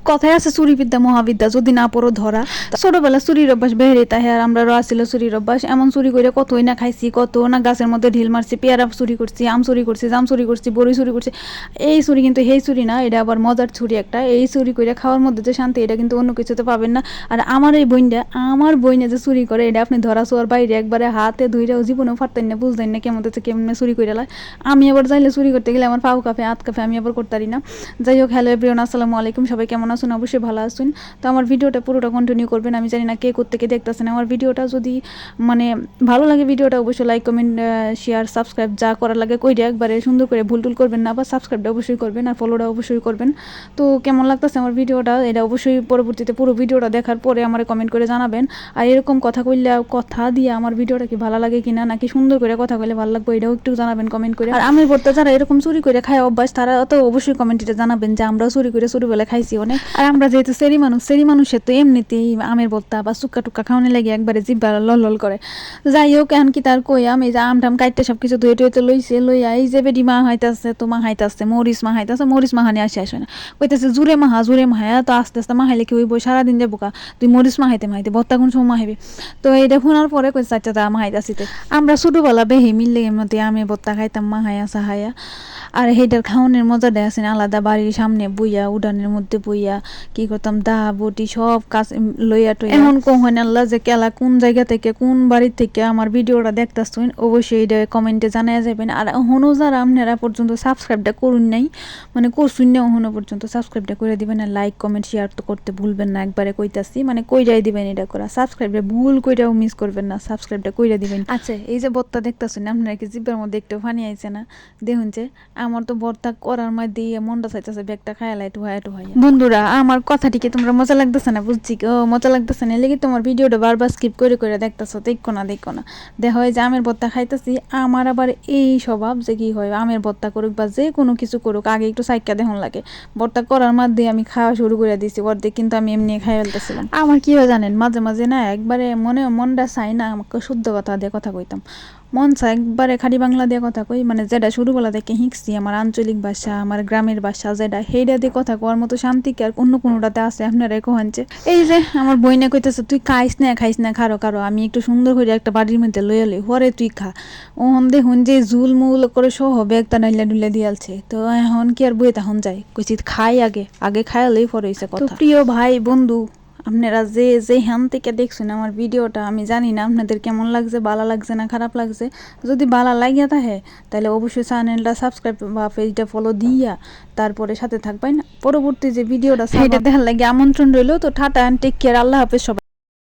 কথায় আছে চুরি বিদ্যা মহাবিদ্যা, যদি না পড়ো ধরা। ছোটবেলা চুরির অভ্যাস বেড়ে তাই আর আমরা আসছিল চুরির অভ্যাস, এমন চুরি করে কতই না খাইছি, কত না গাছের মধ্যে ঢিল মারছি, পেয়ারা চুরি করছি, আম চুরি করছি, জাম চুরি করছি, বড়ি চুরি করছি। এই চুরি কিন্তু সেই চুরি না, এটা আবার মজার চুরি একটা। এই চুরি করে খাওয়ার মধ্যে যে শান্তি, এটা কিন্তু অন্য কিছুতে পাবেন না। আর আমার এই বইনটা, আমার বইনে যে চুরি করে, এটা আপনি ধরা ছোঁয়ার বাইরে একবারে হাতে ধুইরাও জীবনেও পারতেন না, বুঝতেন না কেমন হচ্ছে, কেমন চুরি করে লাই। আমি আবার চাইলে চুরি করতে গেলে আমার পাও কাঁপে, হাত কাঁপে, আমি আবার করতে পারি না। যাই হোক, হ্যালো এভরিওয়ান, আসসালামু আলাইকুম। সবাই কেমন আছেন? অবশ্যই ভালো আছেন। তো আমার ভিডিওটা পুরোটা কন্টিনিউ করবেন। আমি জানি না কে কোত্থেকে দেখতেছেন আমার ভিডিওটা। যদি মানে ভালো লাগে ভিডিওটা, অবশ্যই লাইক, কমেন্ট, শেয়ার, সাবস্ক্রাইব যা করার লাগে কইরা একবারে সুন্দর করে ভুল টুল করবেন না, বা সাবস্ক্রাইবটা অবশ্যই করবেন আর ফলোটা অবশ্যই করবেন। তো কেমন লাগতেছে আমার ভিডিওটা, এটা অবশ্যই পরবর্তীতে পুরো ভিডিওটা দেখার পরে আমার কমেন্ট করে জানাবেন। আর এরকম কথা কইলে, কথা দিয়ে আমার ভিডিওটা কি ভালো লাগে কিনা, নাকি সুন্দর করে কথা কইলে ভালো লাগবে, এটাও একটু জানাবেন কমেন্ট করে। আর আমের ভর্তা যারা এরকম চুরি করে খায় অভ্যাস, তারা তো অবশ্যই কমেন্টে জানাবেন যে আমরাও চুরি করে ছোটবেলায় খাইছি অনেক। আর আমরা যেহেতু সেরি মানুষের তো এমনিতেই আমের ভর্তা বা চুক্কা টুক্কা খাওয়ানো লাগে একবারে জিব্বা লল করে। যাই হোক, এখন কি তার কইয়াম, এই যে আম টাম কাটতে সব কিছু ধুয়ে টুয়েতে লইয়া এই যে বেডি মা হাইতাছে, তো মা হাইতাছে, মরিচ মাহানি আসে না, কইতাছে জুড়ে মাহা তো আস্তে আস্তে মাহাইলে কি হইব, সারাদিন যাবো কা, তুই মরিচ মাহাইতে ভর্তা কোন সময় মাহাইবি। তো এইটা শোনার পরে কইছে আচ্ছা তা মাহাইতাছিতে। আমরা ছোটবেলা বেহি মিললে এমনিতে আমের ভর্তা খাইতাম মাহাইয়া সাহাইয়া। আর সেইটার খাওয়ানোর মজাটা আছে আলাদা। বাড়ির সামনে বইয়া, উঠানের মধ্যে বইয়া কি করতাম, দা বটি সব কাজ লইয়া টইয়া। এমন কখন আল্লাহ যে কেলা কোন জায়গা থেকে, কোন বাড়ির থেকে আমার ভিডিওটা দেখতেছেন, অবশ্যই এটা কমেন্টে জানাই যাবেন। আর এখনও যারা আপনারা পর্যন্ত সাবস্ক্রাইবটা করুন নাই, মানে করছুন না এখনও পর্যন্ত, সাবস্ক্রাইবটা করে দিবেন। আর লাইক, কমেন্ট, শেয়ার তো করতে ভুলবেন না, একবারে কইতাছি, মানে কইরাই দিবেন এটা করা। সাবস্ক্রাইবটা ভুল কইরাও মিস করবেন না, সাবস্ক্রাইবটা কইরা দিবেন। আচ্ছা, এই যে ভর্তা দেখতেছেন, আপনারা কি জিব্বার মধ্যে একটু ফানি আইছে না? দেখুন যে আমার তো ভর্তা করার মধ্যে মনটা চাইতেছে ব্যাগটা খায়ালাই টুহাই। বন্ধুরা, আমার কথাটিকে তোমরা মজা লাগতেছে না? বুঝছি মজা লাগতেছে না, লেগে তোমার ভিডিওটা বারবার স্কিপ করে দেখতেছো। দেখো না দেখো যে আমের ভর্তা খাইতেছি। আমার আবার এই স্বভাব যে কি হয়, আমের ভর্তা করুক বা যে কোনো কিছু করুক, আগে একটু সাইকা দেখুন লাগে। ভর্তা করার মধ্যে আমি খাওয়া শুরু করে দিয়েছি অর্ধেক, কিন্তু আমি এমনি খাই ফেলতেছিলাম। আমার কি হয় জানেন, মাঝে মাঝে না একবারে মনটা চাই না আমাকে শুদ্ধ কথা দিয়ে কথা কইতাম, মন চায় একবারে খাঁটি বাংলা দিয়ে কথা কই, মানে যেটা ছোটবেলা থেকে শিখছি, আমার আঞ্চলিক ভাষা, আমার গ্রামের ভাষা যেটা, সেইটা দিয়ে কথা কোয়ার মতো শান্তি কি আর অন্য কোনোটাতে আছে? আপনারাই কোহানছে। এই যে আমার বইনে কইতেছে তুই খাইস না খারো, আমি একটু সুন্দর করে একটা বাড়ির মধ্যে লইয়া লই, হরে তুই খা। ওহন দেখুন যে জুল মুল করে সহ ব্যাগটা নাইলা ডুলে দিয়ালছে। তো এখন কি আর বই তখন যায়, কইছি খাই আগে খাইলেই পরে হইছে কথা। প্রিয় ভাই বন্ধু, আপনারা যে হ্যান থেকে দেখছেন আমার ভিডিওটা, আমি জানি না আপনাদের কেমন লাগছে, ভালো লাগছে না খারাপ লাগছে। যদি ভালো লাগিয়া থাকে তাহলে অবশ্যই চ্যানেলটা সাবস্ক্রাইব বা পেজটা ফলো দিয়া তারপরে সাথে থাকবেন। পরবর্তী যে ভিডিওটা সেটা দেখার লাগে আমন্ত্রণ রইল। তো টাটা, টেক কেয়ার, আল্লাহ হাফেজ সবাই।